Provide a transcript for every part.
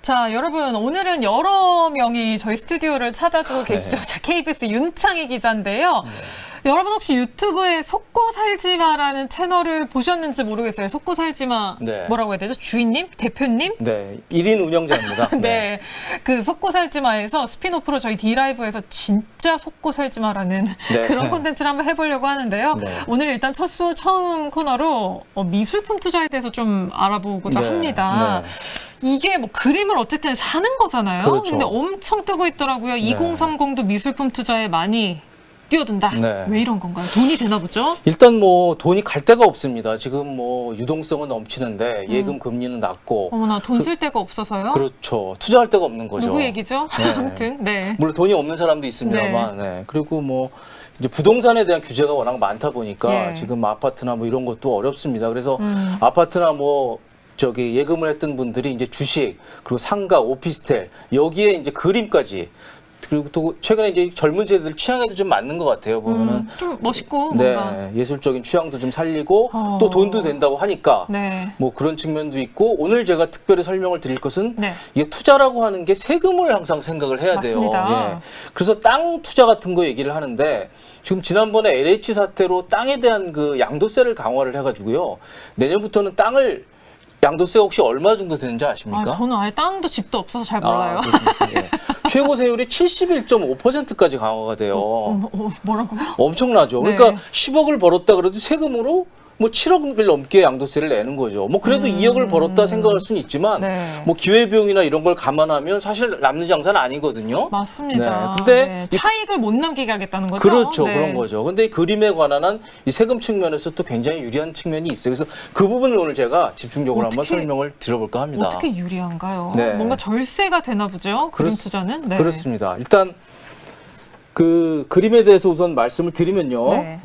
자, 여러분, 오늘은 여러 명이 저희 스튜디오를 찾아주고 계시죠. 자, KBS 윤창희 기자인데요. 여러분 혹시 유튜브에 속고 살지마라는 채널을 보셨는지 모르겠어요. 속고 살지마 뭐라고 해야 되죠? 주인님? 대표님? 네, 1인 운영자입니다. 네, 그 속고 살지마에서 스피노프로 저희 D라이브에서 진짜 속고 살지마라는 그런 콘텐츠를 한번 해보려고 하는데요. 오늘 일단 처음 코너로 미술품 투자에 대해서 좀 알아보고자 합니다. 이게 뭐 그림을 어쨌든 사는 거잖아요. 그렇죠. 근데 엄청 뜨고 있더라고요. 2030도 미술품 투자에 많이 뛰어든다. 왜 이런 건가요? 돈이 되나 보죠? 일단 뭐 돈이 갈 데가 없습니다. 지금 뭐 유동성은 넘치는데 예금 금리는 낮고. 어머나, 돈 쓸 데가 없어서요? 그렇죠. 투자할 데가 없는 거죠. 누구 얘기죠? 아무튼 물론 돈이 없는 사람도 있습니다만. 그리고 뭐 이제 부동산에 대한 규제가 워낙 많다 보니까 지금 아파트나 뭐 이런 것도 어렵습니다. 그래서 아파트나 뭐 저기 예금을 했던 분들이 이제 주식, 그리고 상가, 오피스텔, 여기에 이제 그림까지, 그리고 또 최근에 이제 젊은 세대들 취향에도 좀 맞는 것 같아요. 보면은 좀 멋있고 뭔가 예술적인 취향도 좀 살리고 또 돈도 된다고 하니까 뭐 그런 측면도 있고, 오늘 제가 특별히 설명을 드릴 것은 이게 투자라고 하는 게 세금을 항상 생각을 해야 돼요. 그래서 땅 투자 같은 거 얘기를 하는데, 지금 지난번에 LH 사태로 땅에 대한 그 양도세를 강화를 해가지고요. 내년부터는 땅을 양도세가 혹시 얼마 정도 되는지 아십니까? 저는 아예 땅도 집도 없어서 잘 몰라요. 최고 세율이 71.5%까지 강화가 돼요. 뭐라고요? 엄청나죠. 그러니까 10억을 벌었다 그래도 세금으로 뭐 7억을 넘게 양도세를 내는 거죠. 뭐 그래도 2억을 벌었다 생각할 수는 있지만 뭐 기회비용이나 이런 걸 감안하면 사실 남는 장사는 아니거든요. 맞습니다. 근데 차익을 못 남기게 하겠다는 거죠? 그렇죠. 그런 거죠. 근데 이 그림에 관한 한 이 세금 측면에서 또 굉장히 유리한 측면이 있어요. 그래서 그 부분을 오늘 제가 집중적으로 한번 설명을 드려볼까 합니다. 어떻게 유리한가요? 뭔가 절세가 되나 보죠? 그림 투자는? 그렇습니다. 일단 그 그림에 대해서 우선 말씀을 드리면요.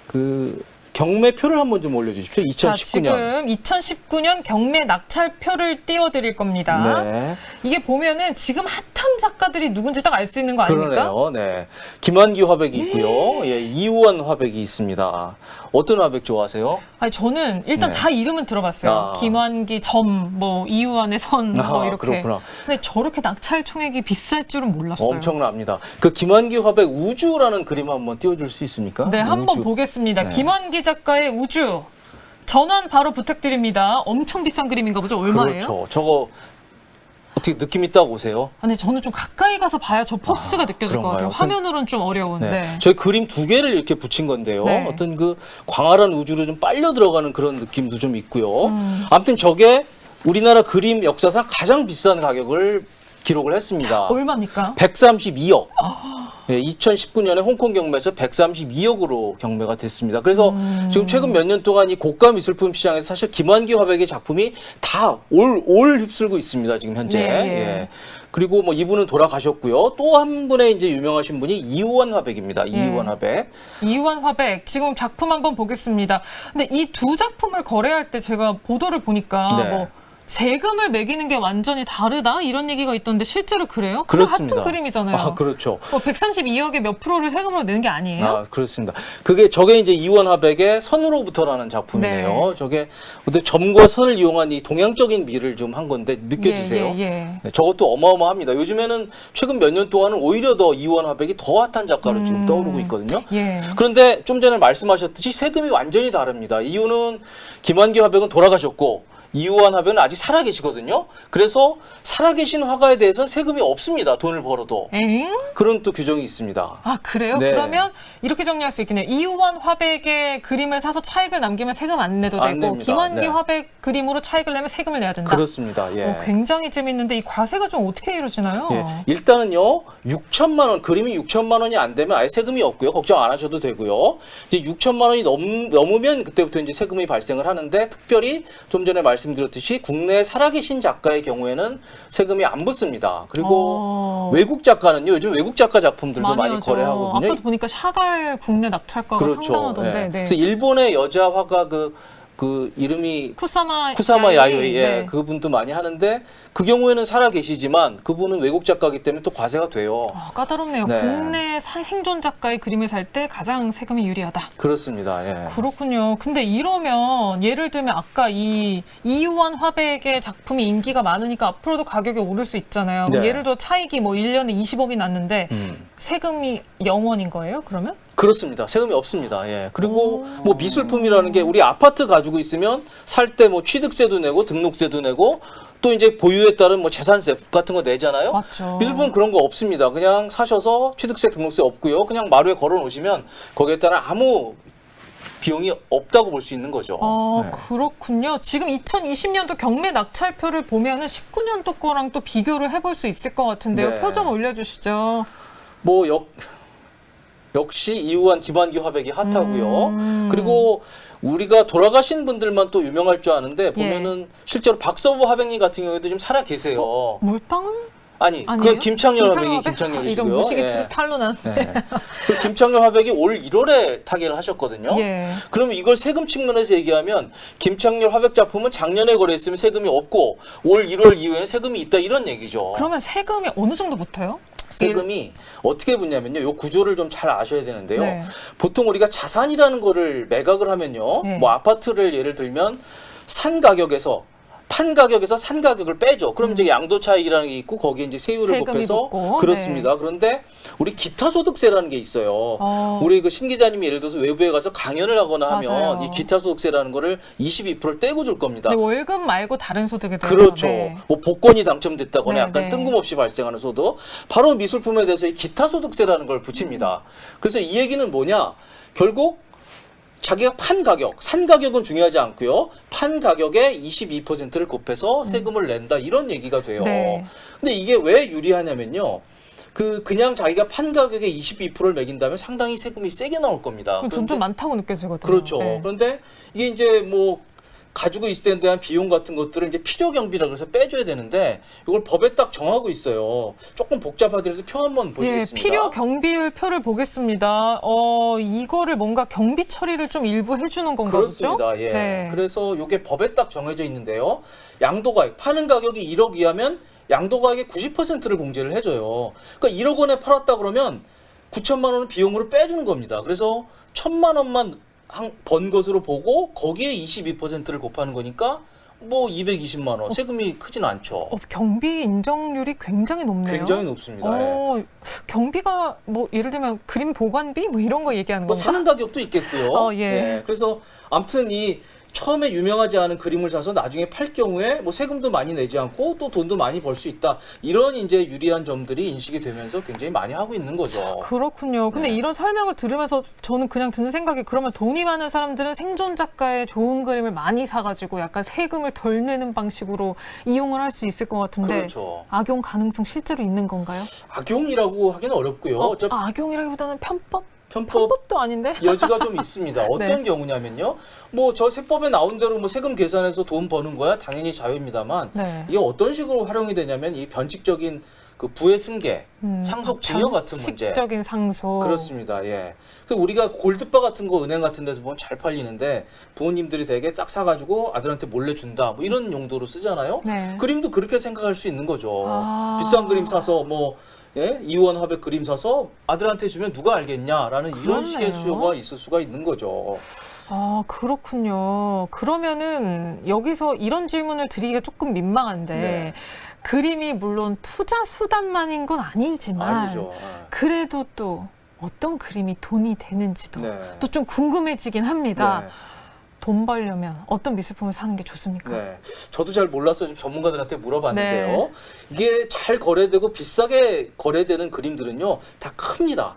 그 경매표를 한번 좀 올려주십시오. 2019년. 자, 지금 2019년 경매 낙찰표를 띄워드릴 겁니다. 이게 보면은 지금 핫한 작가들이 누군지 딱 알 수 있는 거 아닙니까? 그러네요. 김환기 화백이 있고요. 이우원 화백이 있습니다. 어떤 화백 좋아하세요? 아니, 저는 일단 다 이름은 들어봤어요. 김환기 점, 뭐 이우환의 선, 뭐 이렇게. 그렇구나. 근데 저렇게 낙찰 총액이 비쌀 줄은 몰랐어요. 엄청납니다. 그 김환기 화백 우주라는 그림 한번 띄워줄 수 있습니까? 네, 한번 보겠습니다. 김환기 작가의 우주. 전원 바로 부탁드립니다. 엄청 비싼 그림인가 보죠? 얼마예요? 그렇죠. 저거 어떻게 느낌 있다고 보세요? 근데 저는 좀 가까이 가서 봐야 저 포스가 느껴질 것 같아요. 화면으로는 좀 어려운데. 저희 그림 두 개를 이렇게 붙인 건데요. 어떤 그 광활한 우주로 좀 빨려 들어가는 그런 느낌도 좀 있고요. 아무튼 저게 우리나라 그림 역사상 가장 비싼 가격을 기록을 했습니다. 얼마입니까? 132억. 2019년에 홍콩 경매에서 132억으로 경매가 됐습니다. 그래서 지금 최근 몇 년 동안 이 고가 미술품 시장에서 사실 김환기 화백의 작품이 다 올 휩쓸고 있습니다. 지금 현재. 그리고 뭐 이분은 돌아가셨고요. 또 한 분의 이제 유명하신 분이 이우원 화백입니다. 이우원 화백. 이우원 화백. 지금 작품 한번 보겠습니다. 근데 이 두 작품을 거래할 때 제가 보도를 보니까 뭐 세금을 매기는 게 완전히 다르다 이런 얘기가 있던데 실제로 그래요? 그렇습니다. 같은 그림이잖아요. 그렇죠. 132억의 몇 프로를 세금으로 내는 게 아니에요? 그렇습니다. 저게 이제 이우원 화백의 선으로부터라는 작품이네요. 저게 어떤 점과 선을 이용한 이 동양적인 미를 좀 한 건데 느껴지세요? 저것도 어마어마합니다. 요즘에는 최근 몇 년 동안은 오히려 더 이우원 화백이 더 핫한 작가로 지금 떠오르고 있거든요. 그런데 좀 전에 말씀하셨듯이 세금이 완전히 다릅니다. 이유는 김환기 화백은 돌아가셨고 이우원 화백은 아직 살아계시거든요. 그래서 살아계신 화가에 대해서는 세금이 없습니다. 돈을 벌어도. 그런 또 규정이 있습니다. 아, 그래요? 그러면 이렇게 정리할 수 있겠네요. 이우원 화백의 그림을 사서 차익을 남기면 세금 안 내도 되고 김환기 화백 그림으로 차익을 내면 세금을 내야 된다. 그렇습니다. 굉장히 재밌는데 이 과세가 좀 어떻게 이루어지나요? 일단은요. 6천만 원, 그림이 6천만 원이 안 되면 아예 세금이 없고요. 걱정 안 하셔도 되고요. 이제 6천만 원이 넘으면 그때부터 이제 세금이 발생을 하는데, 특별히 좀 전에 말씀드렸듯이 국내에 살아계신 작가의 경우에는 세금이 안 붙습니다. 그리고 외국 작가는요, 요즘 외국 작가 작품들도 많이 거래하거든요. 아까도 보니까 샤갈 국내 낙찰가가 상당하던데. 그래서 일본의 여자 화가 그 이름이 쿠사마 야요이, 예, 네. 그분도 많이 하는데 그 경우에는 살아 계시지만 그분은 외국 작가이기 때문에 또 과세가 돼요. 까다롭네요. 네. 국내 생존 작가의 그림을 살 때 가장 세금이 유리하다. 그렇습니다. 예. 그렇군요. 근데 이러면 예를 들면 아까 이 이유원 화백의 작품이 인기가 많으니까 앞으로도 가격이 오를 수 있잖아요. 네. 예를 들어 차익이 뭐 1년에 20억이 났는데 세금이 0원인 거예요? 그러면? 그렇습니다. 세금이 없습니다. 예. 그리고 뭐 미술품이라는 게 우리 아파트 가지고 있으면 살 때 뭐 취득세도 내고 등록세도 내고 또 이제 보유에 따른 뭐 재산세 같은 거 내잖아요. 맞죠. 미술품은 그런 거 없습니다. 그냥 사셔서 취득세, 등록세 없고요. 그냥 마루에 걸어 놓으시면 거기에 따른 아무 비용이 없다고 볼 수 있는 거죠. 네. 그렇군요. 지금 2020년도 경매 낙찰표를 보면은 19년도 거랑 또 비교를 해볼 수 있을 것 같은데요. 네. 표 좀 올려주시죠. 뭐 역시 이우환, 김환기 화백이 핫하고요. 그리고 우리가 돌아가신 분들만 또 유명할 줄 아는데 보면은 실제로 박서부 화백님 같은 경우에도 지금 살아 계세요. 물방울? 아니, 아니에요? 그 김창렬 화백이 이런 김창렬이시고요. 무식이 예. 탈로 난. 네. 그 김창렬 화백이 올 1월에 타계를 하셨거든요. 예. 그러면 이걸 세금 측면에서 얘기하면 김창렬 화백 작품은 작년에 거래했으면 세금이 없고 올 1월 이후에는 세금이 있다 이런 얘기죠. 그러면 세금이 어느 정도 붙어요? 세금이 어떻게 붙냐면요. 요 구조를 좀 잘 아셔야 되는데요. 네. 보통 우리가 자산이라는 거를 매각을 하면요. 네. 뭐 아파트를 예를 들면 산 가격에서 판 가격에서 산 가격을 빼죠. 그럼 이제 양도 차익이라는 게 있고 거기에 이제 세율을 세금이 곱해서 붙고, 그렇습니다. 네. 그런데 우리 기타 소득세라는 게 있어요. 우리 그 신 기자님이 예를 들어서 외부에 가서 강연을 하거나 하면 맞아요. 이 기타 소득세라는 거를 22%를 떼고 줄 겁니다. 네, 월급 말고 다른 소득에 대해서. 그렇죠. 네. 뭐 복권이 당첨됐다거나 네, 약간 네. 뜬금없이 발생하는 소득. 바로 미술품에 대해서 이 기타 소득세라는 걸 붙입니다. 그래서 이 얘기는 뭐냐? 결국 자기가 판 가격, 산 가격은 중요하지 않고요. 판 가격에 22%를 곱해서 세금을 낸다. 이런 얘기가 돼요. 네. 근데 이게 왜 유리하냐면요. 그냥 자기가 판 가격에 22%를 매긴다면 상당히 세금이 세게 나올 겁니다. 그럼 점점 많다고 느껴지거든요. 그렇죠. 네. 그런데 이게 이제 뭐 가지고 있을 때 대한 비용 같은 것들을 이제 필요 경비라 그래서 빼줘야 되는데 이걸 법에 딱 정하고 있어요. 조금 복잡하더라도 표 한번 보시겠습니다. 예, 필요 경비율 표를 보겠습니다. 이거를 뭔가 경비 처리를 좀 일부 해주는 건가 그렇습니다. 보죠? 예. 네. 그래서 이게 법에 딱 정해져 있는데요. 양도가액 파는 가격이 1억 이하면 양도가액의 90%를 공제를 해줘요. 그러니까 1억 원에 팔았다 그러면 9천만 원을 비용으로 빼주는 겁니다. 그래서 1,000만 원만 번 것으로 보고 거기에 22%를 곱하는 거니까 뭐 220만 원 세금이 크진 않죠. 경비 인정률이 굉장히 높네요. 굉장히 높습니다. 예. 경비가 뭐 예를 들면 그림 보관비 뭐 이런 거 얘기하는 뭐 건가? 사는 가격도 있겠고요. 예. 예. 그래서 아무튼 이 처음에 유명하지 않은 그림을 사서 나중에 팔 경우에 뭐 세금도 많이 내지 않고 또 돈도 많이 벌 수 있다. 이런 이제 유리한 점들이 인식이 되면서 굉장히 많이 하고 있는 거죠. 그렇군요. 근데 네. 이런 설명을 들으면서 저는 그냥 드는 생각이 그러면 돈이 많은 사람들은 생존 작가의 좋은 그림을 많이 사가지고 약간 세금을 덜 내는 방식으로 이용을 할 수 있을 것 같은데 그렇죠. 악용 가능성 실제로 있는 건가요? 악용이라고 하기는 어렵고요. 악용이라기보다는 편법? 편법 편법도 아닌데? 여지가 좀 있습니다. 어떤 네. 경우냐면요. 뭐 저 세법에 나온 대로 뭐 세금 계산해서 돈 버는 거야 당연히 자유입니다만 네. 이게 어떤 식으로 활용이 되냐면 이 변칙적인 그 부의 승계, 상속 증여 같은 문제. 변칙적인 상속. 그렇습니다. 예. 그 우리가 골드바 같은 거 은행 같은 데서 보면 잘 팔리는데 부모님들이 되게 싹 사가지고 아들한테 몰래 준다. 뭐 이런 용도로 쓰잖아요. 네. 그림도 그렇게 생각할 수 있는 거죠. 아. 비싼 그림 사서 뭐 예? 이우원 화백 그림 사서 아들한테 주면 누가 알겠냐라는 이런 그렇네요. 식의 수요가 있을 수가 있는 거죠. 그렇군요. 그러면은 여기서 이런 질문을 드리기가 조금 민망한데 네. 그림이 물론 투자 수단만인 건 아니지만 아니죠. 그래도 또 어떤 그림이 돈이 되는지도 네. 또 좀 궁금해지긴 합니다. 네. 돈 벌려면 어떤 미술품을 사는 게 좋습니까? 네. 저도 잘 몰라서 좀 전문가들한테 물어봤는데요. 네. 이게 잘 거래되고 비싸게 거래되는 그림들은요, 다 큽니다.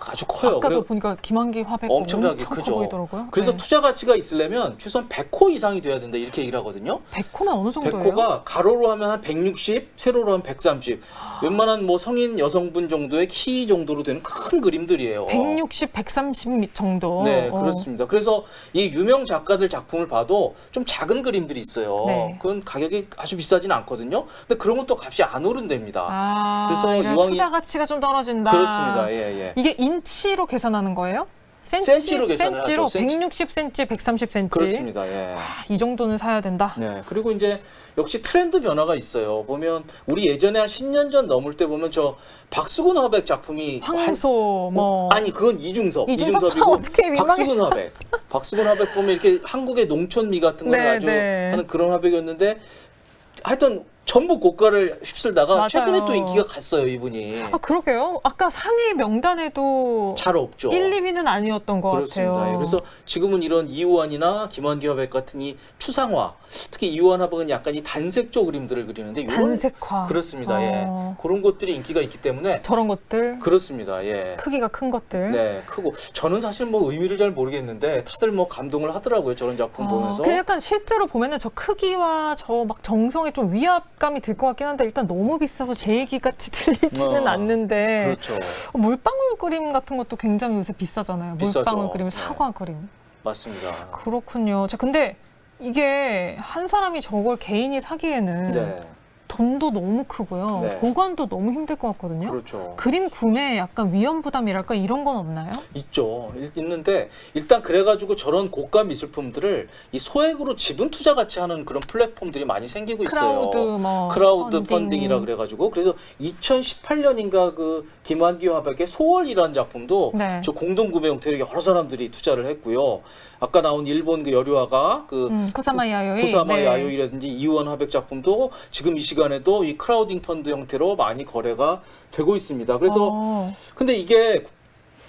아주 커요. 아까도 그리고 보니까 김한기 화백 엄청나게 엄청 크죠. 커 보이더라고요. 그래서 네. 투자 가치가 있으려면 최소한 100호 이상이 돼야 된다 이렇게 얘기를 하거든요. 100호면 어느 정도예요? 100호가 가로로 하면 한 160, 세로로 하면 130. 웬만한 뭐 성인 여성분 정도의 키 정도로 되는 큰 그림들이에요. 160, 130 정도. 네, 그렇습니다. 그래서 이 유명 작가들 작품을 봐도 좀 작은 그림들이 있어요. 네. 그건 가격이 아주 비싸진 않거든요. 근데 그런 것도 값이 안 오른답니다. 그래서 그래서 이왕이- 투자 가치가 좀 떨어진다. 그렇습니다. 예, 예. 이게 인치로 계산하는 거예요? 센치로 계산을 센치로 하죠. 160cm, 130cm. 그렇습니다. 예. 이 정도는 사야 된다. 네. 그리고 이제 역시 트렌드 변화가 있어요. 보면 우리 예전에 한 10년 전 넘을 때 보면 저 박수근 화백 작품이 황소 아니 그건 이중섭이고 어떻게 박수근 화백. 박수근 화백 보면 이렇게 한국의 농촌미 같은 걸 아주 하는 그런 화백이었는데 하여튼 전부 고가를 휩쓸다가 맞아요. 최근에 또 인기가 갔어요, 이분이. 아, 그러게요. 아까 상위 명단에도 잘 없죠. 1, 2위는 아니었던 것 그렇습니다. 같아요. 예, 그래서 지금은 이런 이우환이나 김환기 화백 같은 이 추상화, 특히 이우환 화백은 약간 이 단색조 그림들을 그리는데 이런 단색화. 그렇습니다. 예. 그런 것들이 인기가 있기 때문에 저런 것들. 그렇습니다. 예. 크기가 큰 것들. 네, 크고 저는 사실 뭐 의미를 잘 모르겠는데 다들 뭐 감동을 하더라고요. 저런 작품 보면서. 그냥 약간 실제로 보면은 저 크기와 저 막 정성에 좀 위압감이 들 것 같긴 한데 일단 너무 비싸서 제 얘기같이 들리지는 않는데. 그렇죠. 물방울 그림 같은 것도 굉장히 요새 비싸잖아요. 비싸죠. 물방울 그림, 사과 그림. 맞습니다. 그렇군요. 자, 근데 이게 한 사람이 저걸 개인이 사기에는 네. 돈도 너무 크고요. 네. 보관도 너무 힘들 것 같거든요. 그렇죠. 그림 구매에 약간 위험 부담이랄까 이런 건 없나요? 있죠. 있는데 일단 그래가지고 저런 고가 미술품들을 이 소액으로 지분 투자 같이 하는 그런 플랫폼들이 많이 생기고 있어요. 크라우드 펀딩이라 그래가지고 그래서 2018년인가 그 김환기 화백의 소월이라는 작품도 저 공동 구매 형태로 여러 사람들이 투자를 했고요. 아까 나온 일본 그 여류화가 쿠사마 야요이, 쿠사마 야요이라든지 이우환 화백 작품도 지금 이 시간에도 이 크라우딩 펀드 형태로 많이 거래가 되고 있습니다. 그래서 근데 이게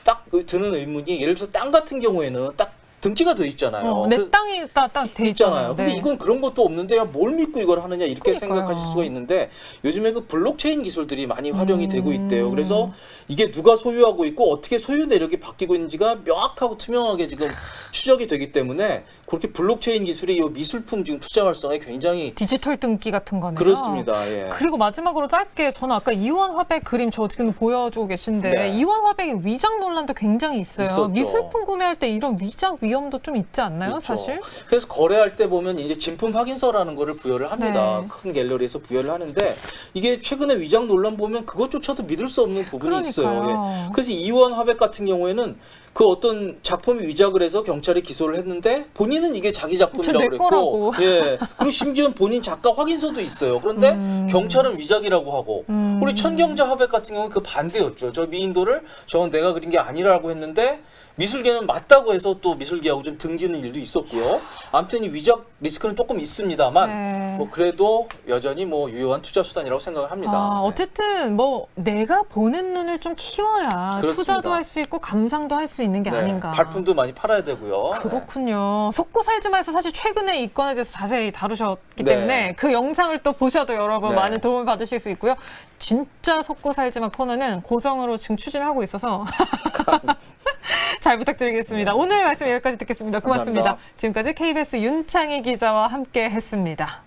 딱 드는 의문이 예를 들어서 땅 같은 경우에는 딱 등기가 돼 있잖아요. 내 땅이 딱 돼 있잖아요. 근데 이건 그런 것도 없는데 야, 뭘 믿고 이걸 하느냐 이렇게 생각하실 수가 있는데 요즘에 그 블록체인 기술들이 많이 활용이 되고 있대요. 그래서 이게 누가 소유하고 있고 어떻게 소유 내력이 바뀌고 있는지가 명확하고 투명하게 지금 추적이 되기 때문에 그렇게 블록체인 기술이 이 미술품 지금 투자 활성에 굉장히 디지털 등기 같은 거네요. 그렇습니다. 예. 그리고 마지막으로 짧게 저는 아까 이우환 화백 그림 저 지금 보여주고 계신데 네. 이우환 화백의 위장 논란도 굉장히 있어요. 있었죠. 미술품 구매할 때 이런 위장 위험도 좀 있지 않나요, 있죠. 사실? 그래서 거래할 때 보면 이제 진품 확인서라는 거를 부여를 합니다. 네. 큰 갤러리에서 부여를 하는데 이게 최근에 위장 논란 보면 그것조차도 믿을 수 없는 부분이 있어요. 예. 그래서 이우환 화백 같은 경우에는 그 어떤 작품이 위작을 해서 경찰이 기소를 했는데 본인은 이게 자기 작품이라고 그랬고, 예. 그리고 심지어 본인 작가 확인서도 있어요. 그런데 경찰은 위작이라고 하고, 우리 천경자 화백 같은 경우는 그 반대였죠. 저 미인도를 저건 내가 그린 게 아니라고 했는데 미술계는 맞다고 해서 또 미술계하고 좀 등지는 일도 있었고요. 아무튼 이 위작 리스크는 조금 있습니다만, 뭐 그래도 여전히 뭐 유효한 투자 수단이라고 생각을 합니다. 어쨌든 뭐 내가 보는 눈을 좀 키워야 그렇습니다. 투자도 할 수 있고 감상도 할 수 있는 게 아닌가. 발품도 많이 팔아야 되고요. 그렇군요. 속고 살지마에서 사실 최근에 이 건에 대해서 자세히 다루셨기 때문에 그 영상을 또 보셔도 여러분 많은 도움을 받으실 수 있고요. 진짜 속고 살지마 코너는 고정으로 지금 추진하고 있어서 잘 부탁드리겠습니다. 오늘 말씀 여기까지 듣겠습니다. 고맙습니다. 감사합니다. 지금까지 KBS 윤창희 기자와 함께 했습니다.